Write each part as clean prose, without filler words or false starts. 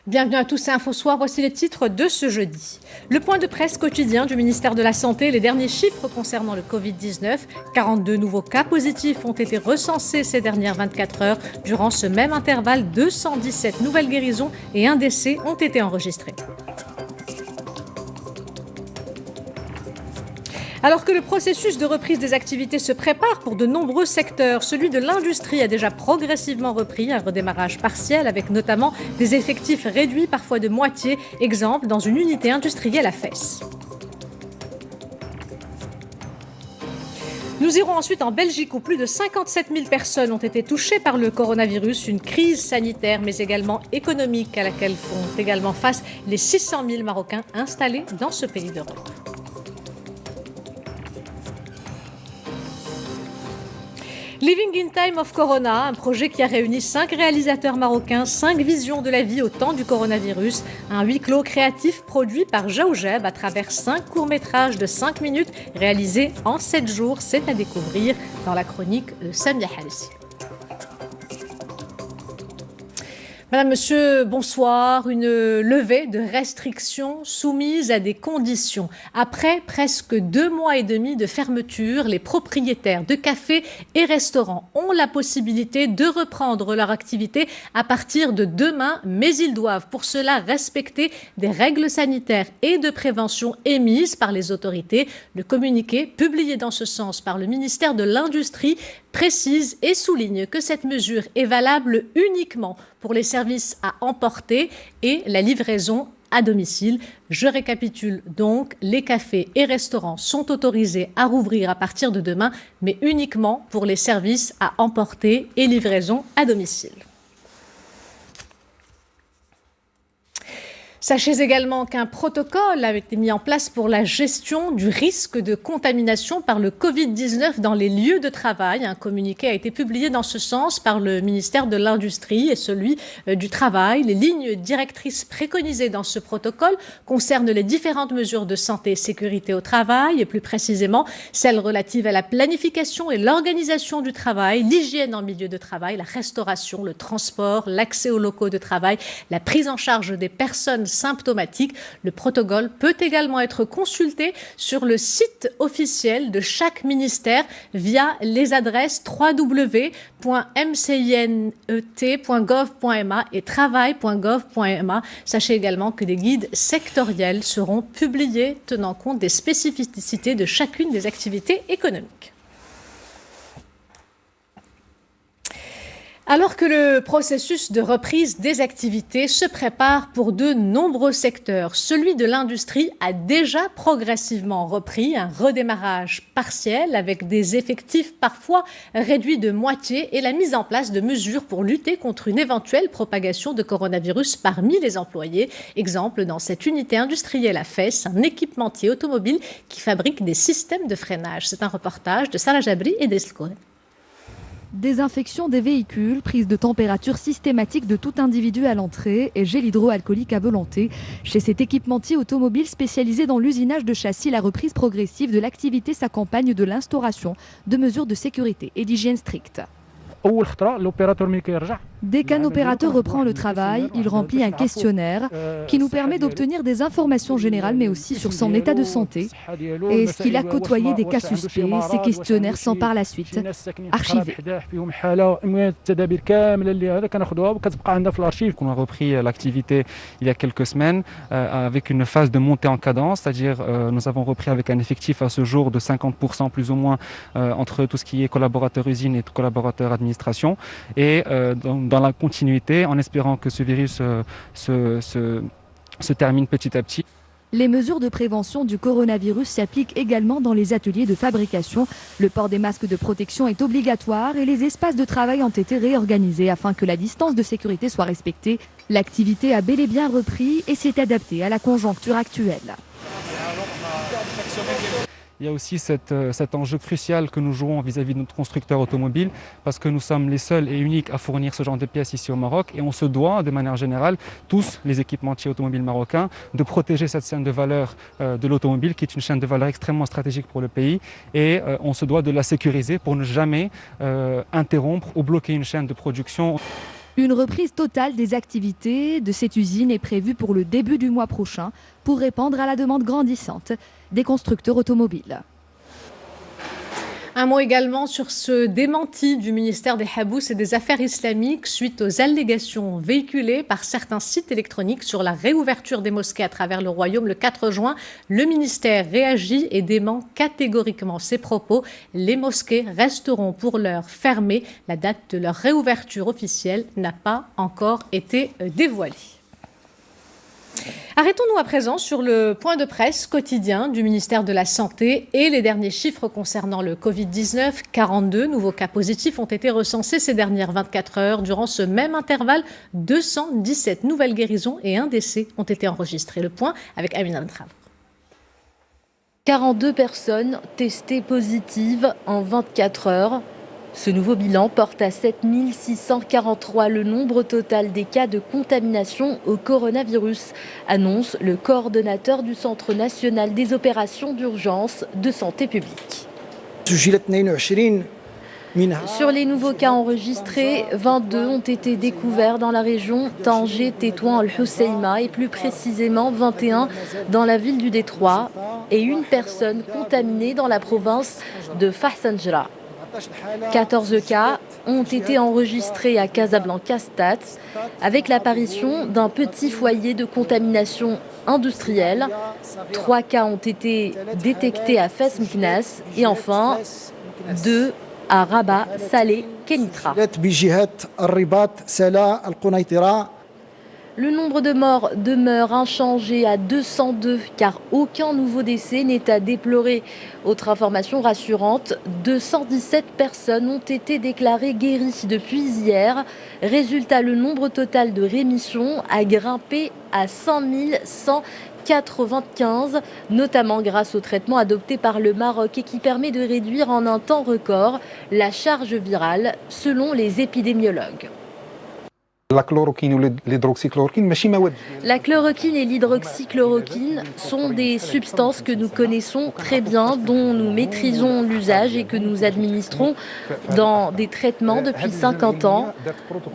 Bienvenue à tous, c'est InfoSoir, voici les titres de ce jeudi. Le point de presse quotidien du ministère de la Santé, les derniers chiffres concernant le Covid-19. 42 nouveaux cas positifs ont été recensés ces dernières 24 heures. Durant ce même intervalle, 217 nouvelles guérisons et un décès ont été enregistrés. Alors que le processus de reprise des activités se prépare pour de nombreux secteurs, celui de l'industrie a déjà progressivement repris un redémarrage partiel avec notamment des effectifs réduits, parfois de moitié, exemple dans une unité industrielle à Fès. Nous irons ensuite en Belgique où plus de 57 000 personnes ont été touchées par le coronavirus, une crise sanitaire mais également économique à laquelle font également face les 600 000 Marocains installés dans ce pays d'Europe. Living in Time of Corona, un projet qui a réuni 5 réalisateurs marocains, 5 visions de la vie au temps du coronavirus. Un huis clos créatif produit par Jaoujeb à travers 5 courts-métrages de 5 minutes réalisés en 7 jours. C'est à découvrir dans la chronique de Samia Halissi. Madame, Monsieur, bonsoir. Une levée de restrictions soumise à des conditions. Après presque 2 mois et demi de fermeture, les propriétaires de cafés et restaurants ont la possibilité de reprendre leur activité à partir de demain, mais ils doivent pour cela respecter des règles sanitaires et de prévention émises par les autorités. Le communiqué publié dans ce sens par le ministère de l'Industrie précise et souligne que cette mesure est valable uniquement pour les services à emporter et la livraison à domicile. Je récapitule donc, les cafés et restaurants sont autorisés à rouvrir à partir de demain, mais uniquement pour les services à emporter et livraison à domicile. Sachez également qu'un protocole a été mis en place pour la gestion du risque de contamination par le Covid-19 dans les lieux de travail. Un communiqué a été publié dans ce sens par le ministère de l'Industrie et celui du Travail. Les lignes directrices préconisées dans ce protocole concernent les différentes mesures de santé et sécurité au travail, et plus précisément celles relatives à la planification et l'organisation du travail, l'hygiène en milieu de travail, la restauration, le transport, l'accès aux locaux de travail, la prise en charge des personnes symptomatiques. Le protocole peut également être consulté sur le site officiel de chaque ministère via les adresses www.mcinet.gov.ma et travail.gov.ma. Sachez également que des guides sectoriels seront publiés tenant compte des spécificités de chacune des activités économiques. Alors que le processus de reprise des activités se prépare pour de nombreux secteurs, celui de l'industrie a déjà progressivement repris un redémarrage partiel avec des effectifs parfois réduits de moitié et la mise en place de mesures pour lutter contre une éventuelle propagation de coronavirus parmi les employés. Exemple, dans cette unité industrielle à Fès, un équipementier automobile qui fabrique des systèmes de freinage. C'est un reportage de Salah Jabri et d'Escoure. Désinfection des véhicules, prise de température systématique de tout individu à l'entrée et gel hydroalcoolique à volonté. Chez cet équipementier automobile spécialisé dans l'usinage de châssis, la reprise progressive de l'activité s'accompagne de l'instauration de mesures de sécurité et d'hygiène strictes. Dès qu'un opérateur reprend le travail, il remplit un questionnaire qui nous permet d'obtenir des informations générales mais aussi sur son état de santé et est-ce qu'il a côtoyé des cas suspects. Ces questionnaires sont par la suite archivés. On a repris l'activité il y a quelques semaines avec une phase de montée en cadence, c'est-à-dire nous avons repris avec un effectif à ce jour de 50% plus ou moins entre tout ce qui est collaborateur usine et collaborateur administration et dans la continuité, en espérant que ce virus se termine petit à petit. Les mesures de prévention du coronavirus s'appliquent également dans les ateliers de fabrication. Le port des masques de protection est obligatoire et les espaces de travail ont été réorganisés afin que la distance de sécurité soit respectée. L'activité a bel et bien repris et s'est adaptée à la conjoncture actuelle. Il y a aussi cet enjeu crucial que nous jouons vis-à-vis de notre constructeur automobile parce que nous sommes les seuls et uniques à fournir ce genre de pièces ici au Maroc et on se doit de manière générale, tous les équipementiers automobiles marocains, de protéger cette chaîne de valeur de l'automobile qui est une chaîne de valeur extrêmement stratégique pour le pays et on se doit de la sécuriser pour ne jamais interrompre ou bloquer une chaîne de production. Une reprise totale des activités de cette usine est prévue pour le début du mois prochain pour répondre à la demande grandissante des constructeurs automobiles. Un mot également sur ce démenti du ministère des Habous et des Affaires islamiques suite aux allégations véhiculées par certains sites électroniques sur la réouverture des mosquées à travers le royaume le 4 juin. Le ministère réagit et dément catégoriquement ces propos. Les mosquées resteront pour l'heure fermées. La date de leur réouverture officielle n'a pas encore été dévoilée. Arrêtons-nous à présent sur le point de presse quotidien du ministère de la Santé et les derniers chiffres concernant le Covid-19. 42 nouveaux cas positifs ont été recensés ces dernières 24 heures. Durant ce même intervalle, 217 nouvelles guérisons et un décès ont été enregistrés. Le point avec Amina Bentrav. 42 personnes testées positives en 24 heures. Ce nouveau bilan porte à 7643 le nombre total des cas de contamination au coronavirus, annonce le coordonnateur du Centre national des opérations d'urgence de santé publique. Sur les nouveaux cas enregistrés, 22 ont été découverts dans la région Tanger, Tétouan, Al-Hoceima et plus précisément 21 dans la ville du Détroit et une personne contaminée dans la province de Fahsanjra. 14 cas ont été enregistrés à Casablanca-Stats avec l'apparition d'un petit foyer de contamination industrielle. 3 cas ont été détectés à Fès Meknès et enfin 2 à Rabat, Salé, Kenitra. Le nombre de morts demeure inchangé à 202 car aucun nouveau décès n'est à déplorer. Autre information rassurante, 217 personnes ont été déclarées guéries depuis hier. Résultat, le nombre total de rémissions a grimpé à 5195, notamment grâce au traitement adopté par le Maroc et qui permet de réduire en un temps record la charge virale selon les épidémiologues. La chloroquine ou l'hydroxychloroquine et l'hydroxychloroquine sont des substances que nous connaissons très bien, dont nous maîtrisons l'usage et que nous administrons dans des traitements depuis 50 ans.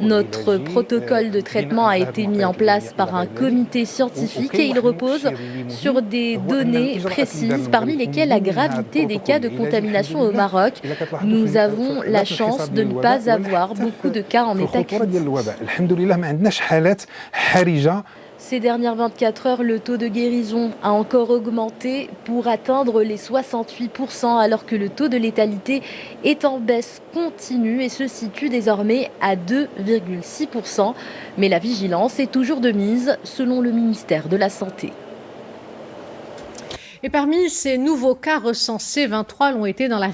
Notre protocole de traitement a été mis en place par un comité scientifique et il repose sur des données précises, parmi lesquelles la gravité des cas de contamination au Maroc. Nous avons la chance de ne pas avoir beaucoup de cas en état critique. Ces dernières 24 heures, le taux de guérison a encore augmenté pour atteindre les 68%, alors que le taux de létalité est en baisse continue et se situe désormais à 2,6%. Mais la vigilance est toujours de mise, selon le ministère de la Santé. Et parmi ces nouveaux cas recensés, 23 l'ont été dans la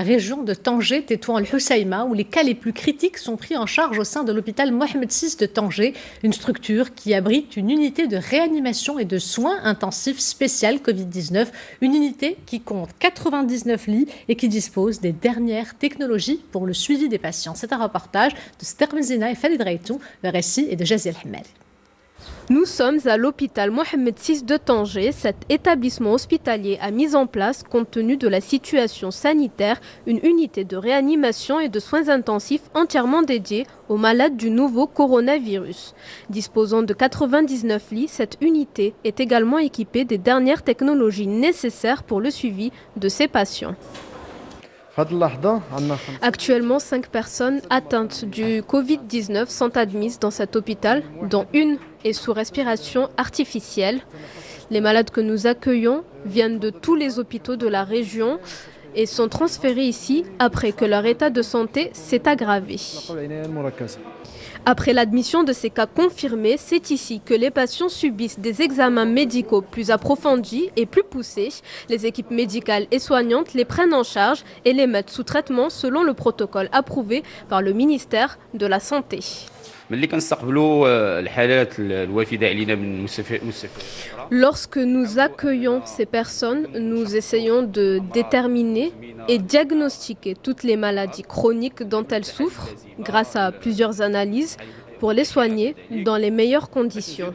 région de Tanger, Tétouan, Al-Hoceima, où les cas les plus critiques sont pris en charge au sein de l'hôpital Mohamed VI de Tanger, une structure qui abrite une unité de réanimation et de soins intensifs spéciale Covid-19, une unité qui compte 99 lits et qui dispose des dernières technologies pour le suivi des patients. C'est un reportage de Stermezina et Khalid Reitou, le récit est de Jaziel Hamel. Nous sommes à l'hôpital Mohamed VI de Tanger. Cet établissement hospitalier a mis en place, compte tenu de la situation sanitaire, une unité de réanimation et de soins intensifs entièrement dédiée aux malades du nouveau coronavirus. Disposant de 99 lits, cette unité est également équipée des dernières technologies nécessaires pour le suivi de ces patients. Actuellement, 5 personnes atteintes du Covid-19 sont admises dans cet hôpital, dont une est sous respiration artificielle. Les malades que nous accueillons viennent de tous les hôpitaux de la région et sont transférés ici après que leur état de santé s'est aggravé. Après l'admission de ces cas confirmés, c'est ici que les patients subissent des examens médicaux plus approfondis et plus poussés. Les équipes médicales et soignantes les prennent en charge et les mettent sous traitement selon le protocole approuvé par le ministère de la Santé. Lorsque nous accueillons ces personnes, nous essayons de déterminer et diagnostiquer toutes les maladies chroniques dont elles souffrent grâce à plusieurs analyses pour les soigner dans les meilleures conditions.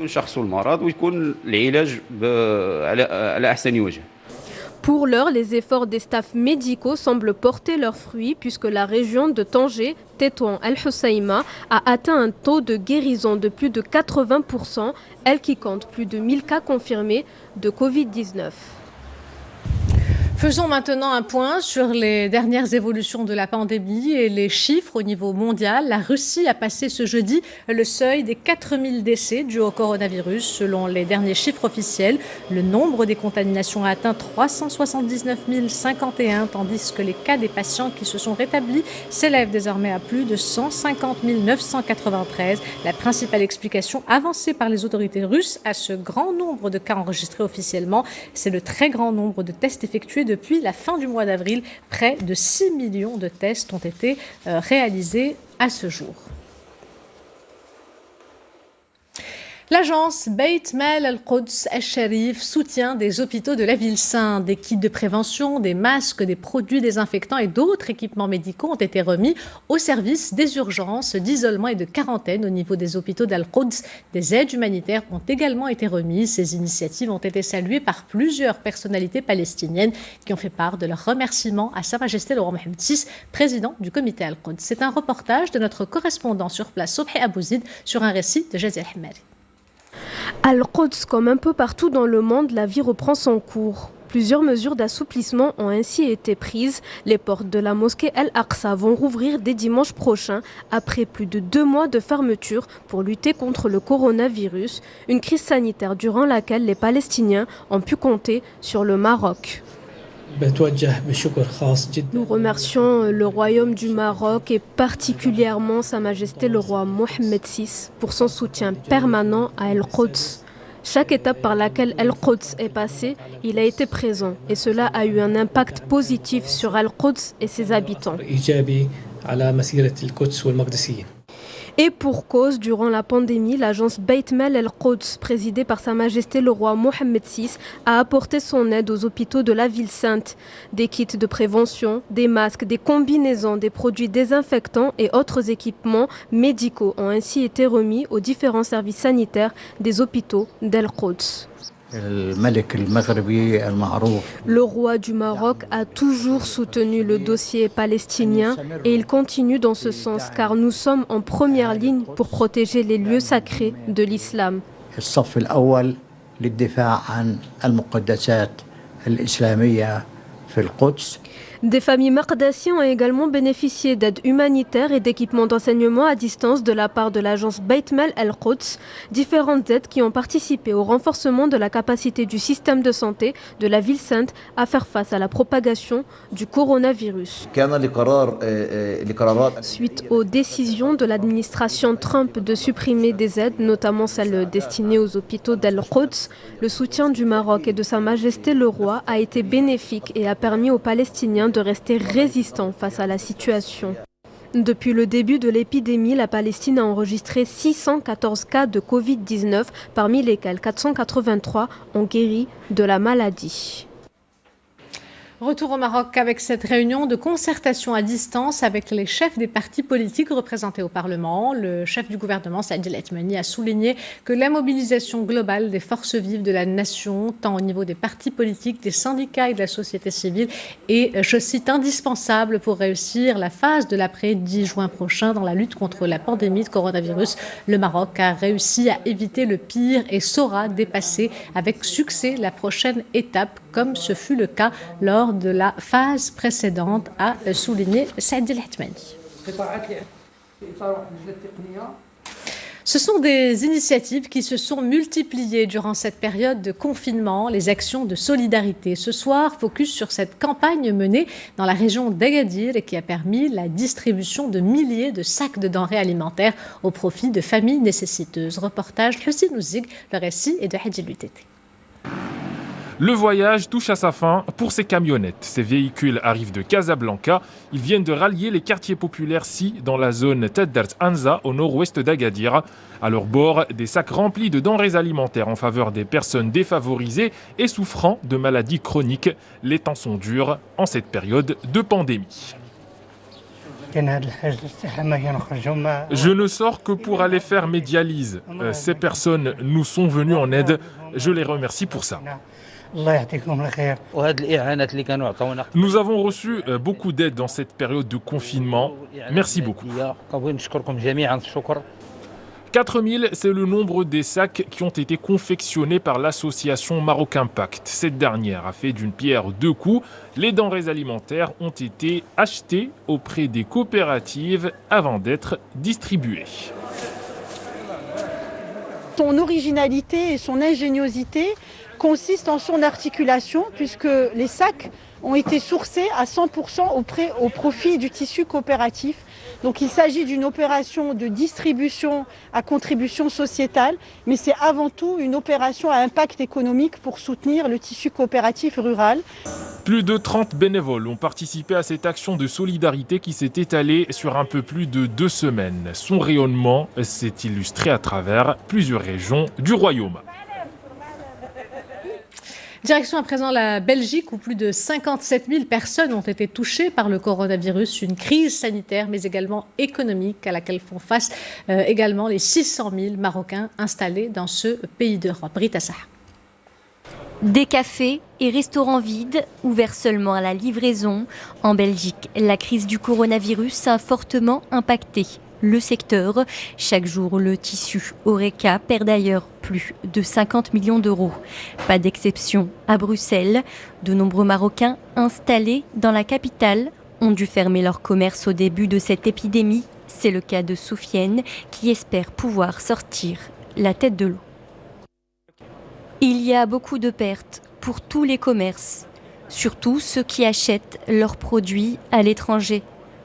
Pour l'heure, les efforts des staffs médicaux semblent porter leurs fruits puisque la région de Tanger, Tétouan, El Hoceïma a atteint un taux de guérison de plus de 80%, elle qui compte plus de 1000 cas confirmés de Covid-19. Faisons maintenant un point sur les dernières évolutions de la pandémie et les chiffres au niveau mondial. La Russie a passé ce jeudi le seuil des 4000 décès dus au coronavirus. Selon les derniers chiffres officiels, le nombre des contaminations a atteint 379 051, tandis que les cas des patients qui se sont rétablis s'élèvent désormais à plus de 150 993. La principale explication avancée par les autorités russes à ce grand nombre de cas enregistrés officiellement, c'est le très grand nombre de tests effectués depuis la fin du mois d'avril. Près de 6 millions de tests ont été réalisés à ce jour. L'agence Beit Mal Al-Quds Al-Sharif soutient des hôpitaux de la ville sainte. Des kits de prévention, des masques, des produits désinfectants et d'autres équipements médicaux ont été remis au service des urgences, d'isolement et de quarantaine au niveau des hôpitaux d'Al-Quds. Des aides humanitaires ont également été remises. Ces initiatives ont été saluées par plusieurs personnalités palestiniennes qui ont fait part de leurs remerciements à Sa Majesté le roi Mohammed VI, président du comité Al-Quds. C'est un reportage de notre correspondant sur place, Sobhi Abouzid, sur un récit de Jazir Hemari. Al-Quds, comme un peu partout dans le monde, la vie reprend son cours. Plusieurs mesures d'assouplissement ont ainsi été prises. Les portes de la mosquée Al-Aqsa vont rouvrir dès dimanche prochain, après plus de 2 mois de fermeture pour lutter contre le coronavirus, une crise sanitaire durant laquelle les Palestiniens ont pu compter sur le Maroc. Nous remercions le Royaume du Maroc et particulièrement Sa Majesté le roi Mohammed VI pour son soutien permanent à Al-Quds. Chaque étape par laquelle Al-Quds est passé, il a été présent et cela a eu un impact positif sur Al-Quds et ses habitants. Et pour cause, durant la pandémie, l'agence Beit Mal Al-Quds, présidée par Sa Majesté le roi Mohammed VI, a apporté son aide aux hôpitaux de la ville sainte. Des kits de prévention, des masques, des combinaisons, des produits désinfectants et autres équipements médicaux ont ainsi été remis aux différents services sanitaires des hôpitaux d'Al-Quds. Le roi du Maroc a toujours soutenu le dossier palestinien et il continue dans ce sens car nous sommes en première ligne pour protéger les lieux sacrés de l'islam. Des familles maqdasiennes ont également bénéficié d'aides humanitaires et d'équipements d'enseignement à distance de la part de l'agence Beit Mal Al-Quds, différentes aides qui ont participé au renforcement de la capacité du système de santé de la ville sainte à faire face à la propagation du coronavirus. Suite aux décisions de l'administration Trump de supprimer des aides, notamment celles destinées aux hôpitaux d'Al-Quds, le soutien du Maroc et de Sa Majesté le roi a été bénéfique et a permis aux Palestiniens de rester résistants face à la situation. Depuis le début de l'épidémie, la Palestine a enregistré 614 cas de Covid-19, parmi lesquels 483 ont guéri de la maladie. Retour au Maroc avec cette réunion de concertation à distance avec les chefs des partis politiques représentés au Parlement. Le chef du gouvernement, Saad El-Hathmani, a souligné que la mobilisation globale des forces vives de la nation, tant au niveau des partis politiques, des syndicats et de la société civile, est, je cite, indispensable pour réussir la phase de l'après-10 juin prochain dans la lutte contre la pandémie de coronavirus. Le Maroc a réussi à éviter le pire et saura dépasser avec succès la prochaine étape, comme ce fut le cas lors de la phase précédente, a souligné Saad El-Hathmani. Ce sont des initiatives qui se sont multipliées durant cette période de confinement, les actions de solidarité. Ce soir, focus sur cette campagne menée dans la région d'Agadir et qui a permis la distribution de milliers de sacs de denrées alimentaires au profit de familles nécessiteuses. Reportage Hussein Ouzig, le récit est de Hadji Lutété. Le voyage touche à sa fin pour ces camionnettes. Ces véhicules arrivent de Casablanca. Ils viennent de rallier les quartiers populaires dans la zone Teddart Anza, au nord-ouest d'Agadir. À leur bord, des sacs remplis de denrées alimentaires en faveur des personnes défavorisées et souffrant de maladies chroniques. Les temps sont durs en cette période de pandémie. Je ne sors que pour aller faire mes dialyses. Ces personnes nous sont venues en aide. Je les remercie pour ça. Nous avons reçu beaucoup d'aide dans cette période de confinement. Merci beaucoup. 4000, c'est le nombre des sacs qui ont été confectionnés par l'association Maroc Impact. Cette dernière a fait d'une pierre deux coups. Les denrées alimentaires ont été achetées auprès des coopératives avant d'être distribuées. Son originalité et son ingéniosité consistent en son articulation, puisque les sacs ont été sourcés à 100% au profit du tissu coopératif. Donc il s'agit d'une opération de distribution à contribution sociétale, mais c'est avant tout une opération à impact économique pour soutenir le tissu coopératif rural. Plus de 30 bénévoles ont participé à cette action de solidarité qui s'est étalée sur un peu plus de 2 semaines. Son rayonnement s'est illustré à travers plusieurs régions du royaume. Direction à présent la Belgique où plus de 57 000 personnes ont été touchées par le coronavirus, une crise sanitaire mais également économique à laquelle font face également les 600 000 Marocains installés dans ce pays d'Europe. Rita Saha. Des cafés et restaurants vides, ouverts seulement à la livraison. En Belgique, la crise du coronavirus a fortement impacté le secteur. Chaque jour, le tissu Horeca perd d'ailleurs plus de 50 millions d'euros. Pas d'exception à Bruxelles. De nombreux Marocains installés dans la capitale ont dû fermer leur commerce au début de cette épidémie. C'est le cas de Soufiane qui espère pouvoir sortir la tête de l'eau. Il y a beaucoup de pertes pour tous les commerces, surtout ceux qui achètent leurs produits à l'étranger,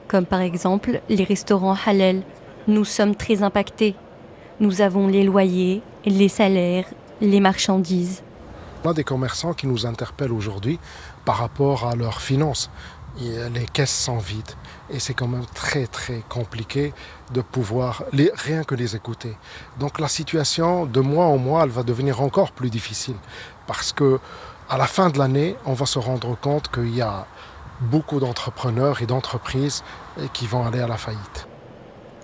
comme par exemple les restaurants halal. Nous sommes très impactés. Nous avons les loyers, les salaires, les marchandises. On a des commerçants qui nous interpellent aujourd'hui par rapport à leurs finances. Les caisses sont vides et c'est quand même très très compliqué de pouvoir rien que les écouter. Donc la situation de mois en mois, elle va devenir encore plus difficile parce que à la fin de l'année, on va se rendre compte qu'il y a beaucoup d'entrepreneurs et d'entreprises qui vont aller à la faillite.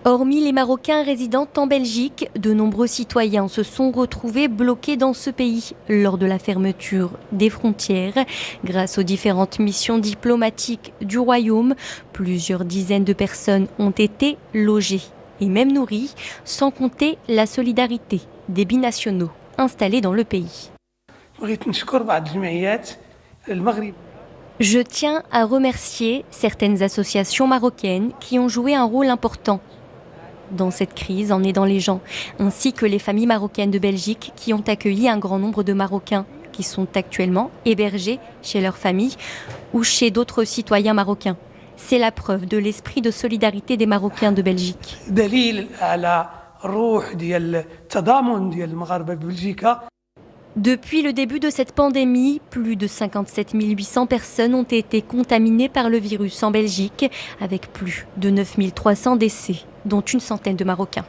Hormis les Marocains résidant en Belgique, de nombreux citoyens se sont retrouvés bloqués dans ce pays lors de la fermeture des frontières. Grâce aux différentes missions diplomatiques du Royaume, plusieurs dizaines de personnes ont été logées et même nourries, sans compter la solidarité des binationaux installés dans le pays. Je tiens à remercier certaines associations marocaines qui ont joué un rôle important dans cette crise en aidant les gens, ainsi que les familles marocaines de Belgique qui ont accueilli un grand nombre de Marocains qui sont actuellement hébergés chez leur famille ou chez d'autres citoyens marocains. C'est la preuve de l'esprit de solidarité des Marocains de Belgique. Depuis le début de cette pandémie, plus de 57 800 personnes ont été contaminées par le virus en Belgique, avec plus de 9 300 décès, dont une centaine de Marocains.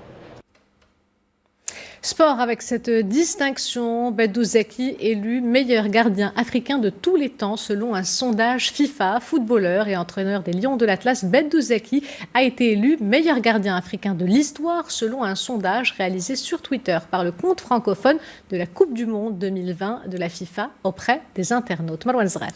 Sport avec cette distinction, Bedou Zeki élu meilleur gardien africain de tous les temps selon un sondage FIFA. Footballeur et entraîneur des Lions de l'Atlas, Bedou Zeki a été élu meilleur gardien africain de l'histoire selon un sondage réalisé sur Twitter par le compte francophone de la Coupe du Monde 2020 de la FIFA auprès des internautes. Marwan Zraf.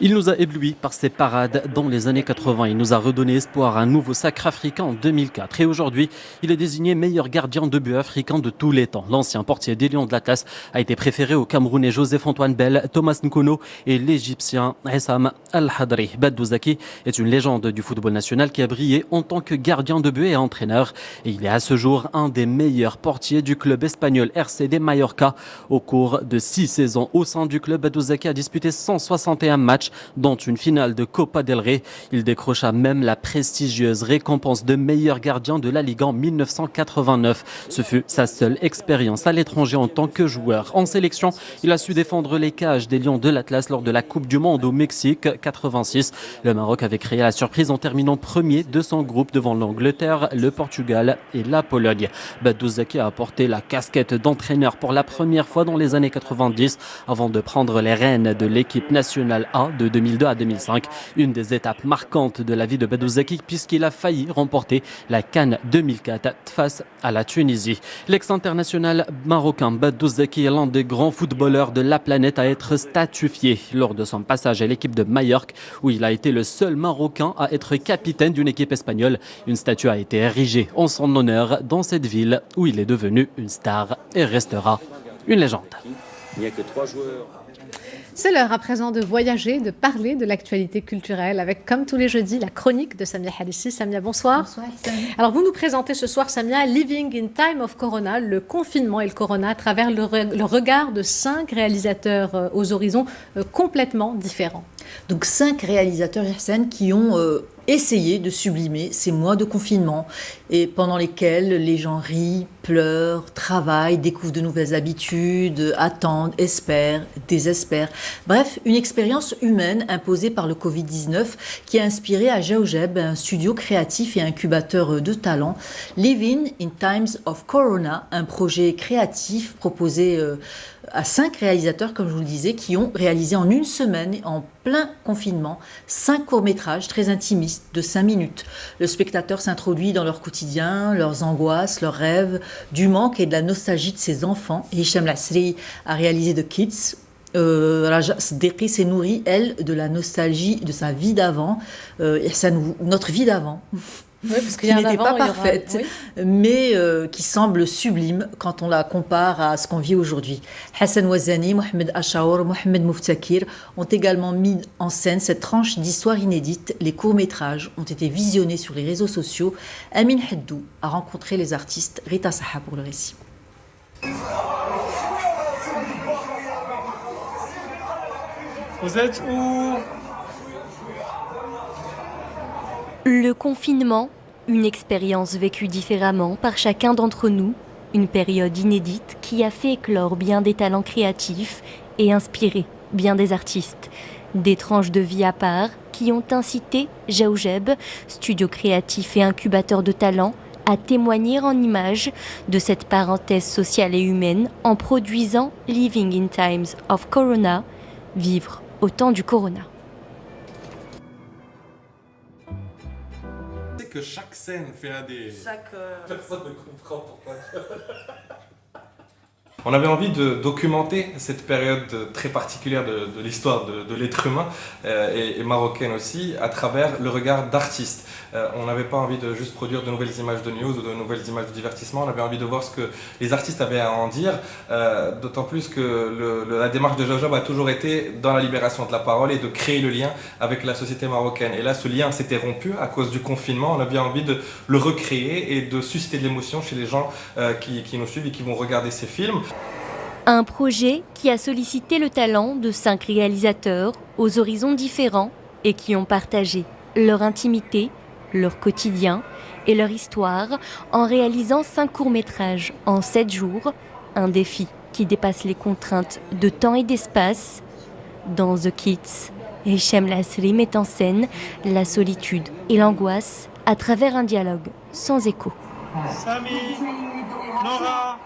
Il nous a éblouis par ses parades dans les années 80. Il nous a redonné espoir à un nouveau sacre africain en 2004. Et aujourd'hui, il est désigné meilleur gardien de but africain de tous les temps. L'ancien portier des Lions de l'Atlas a été préféré aux Camerounais Joseph-Antoine Bell, Thomas Nkono et l'Égyptien Essam Al-Hadri. Bedou Zeki est une légende du football national qui a brillé en tant que gardien de but et entraîneur. Et il est à ce jour un des meilleurs portiers du club espagnol RCD Mallorca. Au cours de 6 saisons au sein du club, Bedou Zeki a disputé 161 matchs, dont une finale de Copa del Rey. Il décrocha même la prestigieuse récompense de meilleur gardien de la Ligue en 1989. Ce fut sa seule expérience à l'étranger en tant que joueur. En sélection, il a su défendre les cages des Lions de l'Atlas lors de la Coupe du Monde au Mexique 86. Le Maroc avait créé la surprise en terminant premier de son groupe devant l'Angleterre, le Portugal et la Pologne. Bedou Zeki a porté la casquette d'entraîneur pour la première fois dans les années 90 avant de prendre les rênes de l'équipe nationale A de 2002 à 2005. Une des étapes marquantes de la vie de Badou Zaki puisqu'il a failli remporter la CAN 2004 face à la Tunisie. L'ex-international marocain Badou Zaki est l'un des grands footballeurs de la planète à être statuifié lors de son passage à l'équipe de Majorque où il a été le seul Marocain à être capitaine d'une équipe espagnole. Une statue a été érigée en son honneur dans cette ville où il est devenu une star et restera une légende. Il n'y a que 3 joueurs. C'est l'heure à présent de voyager, de parler de l'actualité culturelle avec, comme tous les jeudis, la chronique de Samia Halissi. Samia, bonsoir. Bonsoir. Alors, vous nous présentez ce soir, Samia, Living in Time of Corona, le confinement et le corona à travers le regard de 5 réalisateurs aux horizons complètement différents. Donc 5 réalisateurs, Ihsan, qui ont essayé de sublimer ces mois de confinement et pendant lesquels les gens rient, pleurent, travaillent, découvrent de nouvelles habitudes, attendent, espèrent, désespèrent. Bref, une expérience humaine imposée par le Covid-19 qui a inspiré à Jaoujeb, un studio créatif et incubateur de talents, Living in Times of Corona, un projet créatif proposé à 5 réalisateurs, comme je vous le disais, qui ont réalisé en une semaine, en plein confinement, 5 courts-métrages très intimistes de 5 minutes. Le spectateur s'introduit dans leur quotidien, leurs angoisses, leurs rêves, du manque et de la nostalgie de ses enfants. Et Hicham Lasri a réalisé The Kids. Raja Sdeqi s'est nourrie, elle, de la nostalgie de sa vie d'avant, notre vie d'avant. Oui, parce qui n'était pas parfaite, mais qui semble sublime quand on la compare à ce qu'on vit aujourd'hui. Hassan Ouazani, Mohamed Achaour, Mohamed Mouftakir ont également mis en scène cette tranche d'histoire inédite. Les courts-métrages ont été visionnés sur les réseaux sociaux. Amin Haddou a rencontré les artistes. Rita Saha pour le récit. Vous êtes où ? Le confinement, une expérience vécue différemment par chacun d'entre nous, une période inédite qui a fait éclore bien des talents créatifs et inspiré bien des artistes. Des tranches de vie à part qui ont incité Jaoujeb, studio créatif et incubateur de talents, à témoigner en images de cette parenthèse sociale et humaine en produisant Living in Times of Corona, vivre au temps du corona. Que chaque scène fait un des... Personne ne comprend pourquoi. On avait envie de documenter cette période très particulière de l'histoire de l'être humain et marocaine aussi à travers le regard d'artistes. On n'avait pas envie de juste produire de nouvelles images de news ou de nouvelles images de divertissement, on avait envie de voir ce que les artistes avaient à en dire, d'autant plus que la démarche de Jaoujeb a toujours été dans la libération de la parole et de créer le lien avec la société marocaine. Et là, ce lien s'était rompu à cause du confinement, on avait envie de le recréer et de susciter de l'émotion chez les gens qui nous suivent et qui vont regarder ces films. Un projet qui a sollicité le talent de 5 réalisateurs aux horizons différents et qui ont partagé leur intimité, leur quotidien et leur histoire en réalisant 5 courts-métrages en 7 jours, un défi qui dépasse les contraintes de temps et d'espace. Dans The Kids, Hicham Lasri met en scène la solitude et l'angoisse à travers un dialogue sans écho. Sami, Nora.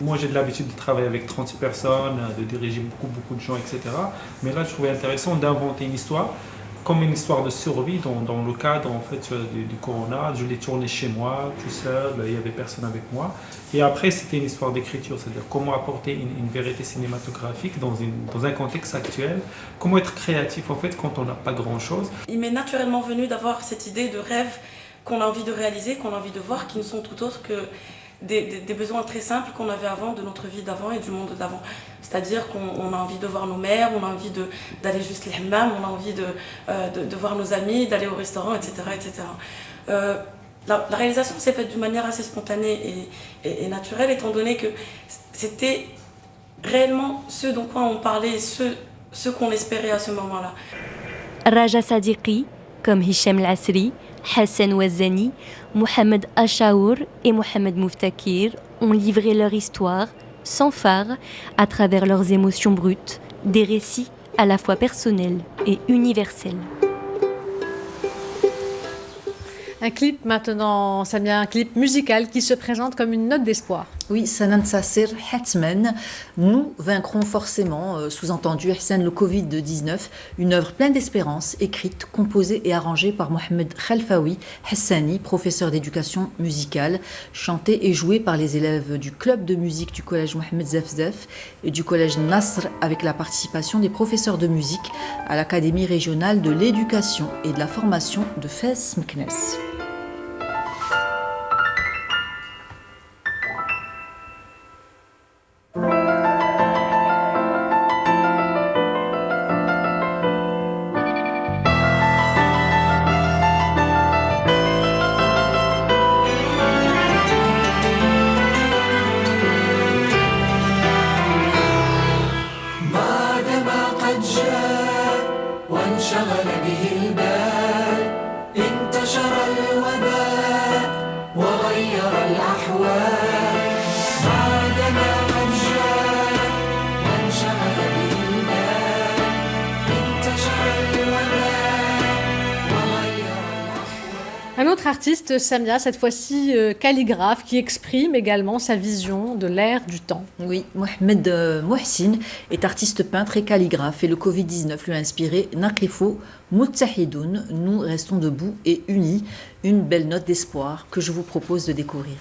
Moi j'ai de l'habitude de travailler avec 30 personnes, de diriger beaucoup de gens, etc. Mais là je trouvais intéressant d'inventer une histoire, comme une histoire de survie dans le cadre en fait, du corona. Je l'ai tourné chez moi, tout seul, il n'y avait personne avec moi. Et après c'était une histoire d'écriture, c'est-à-dire comment apporter une vérité cinématographique dans un contexte actuel, comment être créatif en fait quand on n'a pas grand-chose. Il m'est naturellement venu d'avoir cette idée de rêve qu'on a envie de réaliser, qu'on a envie de voir, qui ne sont tout autres que des besoins très simples qu'on avait avant, de notre vie d'avant et du monde d'avant. C'est-à-dire qu'on a envie de voir nos mères, on a envie d'aller juste les hammams, on a envie de voir nos amis, d'aller au restaurant, etc. etc. La réalisation s'est faite d'une manière assez spontanée et naturelle, étant donné que c'était réellement ce dont quoi on parlait, ce qu'on espérait à ce moment-là. Raja Sadiqi, comme Hicham Lasri, Hassan Ouazani, Mohamed Achaour et Mohamed Mouftakir ont livré leur histoire sans phare à travers leurs émotions brutes, des récits à la fois personnels et universels. Un clip maintenant, Samia, un clip musical qui se présente comme une note d'espoir. Oui, Sanansassir Hatman, nous vaincrons forcément, sous-entendu Hassan le Covid-19, une œuvre pleine d'espérance, écrite, composée et arrangée par Mohamed Khalfaoui Hassani, professeur d'éducation musicale, chantée et jouée par les élèves du club de musique du collège Mohamed Zefzef et du collège Nasr, avec la participation des professeurs de musique à l'Académie régionale de l'éducation et de la formation de Fès Meknes. Un autre artiste, Samia, cette fois-ci calligraphe, qui exprime également sa vision de l'ère du temps. Oui, Mohamed Mohsin est artiste peintre et calligraphe et le Covid-19 lui a inspiré Naqifo Muttahidoun, nous restons debout et unis, une belle note d'espoir que je vous propose de découvrir.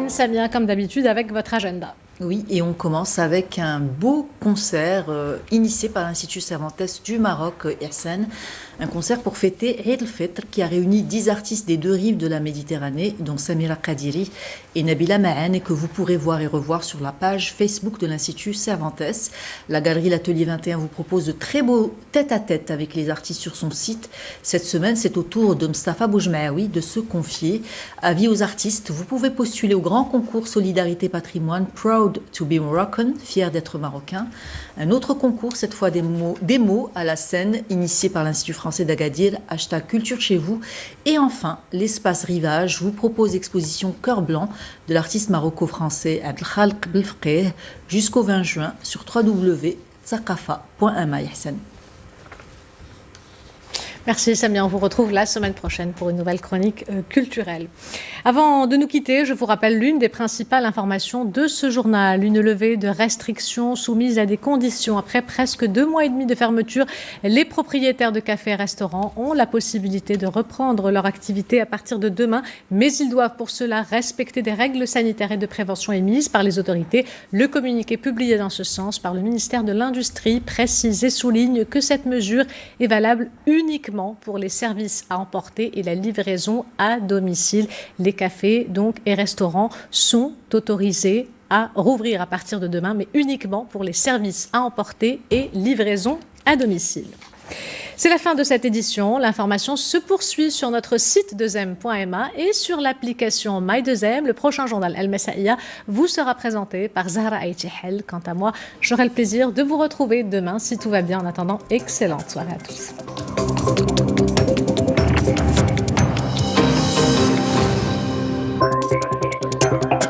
Samia, comme d'habitude, avec votre agenda. Oui, et on commence avec un beau concert initié par l'Institut Cervantes du Maroc, Ihsan. Un concert pour fêter Eid al-Fitr qui a réuni 10 artistes des deux rives de la Méditerranée, dont Samira Kadiri et Nabila Ma'an, et que vous pourrez voir et revoir sur la page Facebook de l'Institut Cervantes. La galerie L'Atelier 21 vous propose de très beaux tête-à-tête avec les artistes sur son site. Cette semaine, c'est au tour de Mustafa Boujmaoui de se confier. Avis aux artistes, vous pouvez postuler au grand concours Solidarité Patrimoine Proud to be Moroccan, fier d'être marocain. Un autre concours, cette fois des mots à la scène, initié par l'Institut français d'Agadir, #Culture chez vous. Et enfin, l'espace Rivage vous propose l'exposition Cœur blanc de l'artiste maroco-français Abdelkhalq Belfqih jusqu'au 20 juin sur www.tsakafa.ma. Merci Samia, on vous retrouve la semaine prochaine pour une nouvelle chronique culturelle. Avant de nous quitter, je vous rappelle l'une des principales informations de ce journal. Une levée de restrictions soumise à des conditions. Après presque 2 mois et demi de fermeture, les propriétaires de cafés et restaurants ont la possibilité de reprendre leur activité à partir de demain, mais ils doivent pour cela respecter des règles sanitaires et de prévention émises par les autorités. Le communiqué publié dans ce sens par le ministère de l'Industrie précise et souligne que cette mesure est valable uniquement pour les services à emporter et la livraison à domicile. Les cafés donc, et restaurants sont autorisés à rouvrir à partir de demain, mais uniquement pour les services à emporter et livraison à domicile. C'est la fin de cette édition. L'information se poursuit sur notre site 2m.ma et sur l'application My2M. Le prochain journal El Messaïa vous sera présenté par Zahra Aïtihel. Quant à moi, j'aurai le plaisir de vous retrouver demain si tout va bien. En attendant, excellente soirée à tous.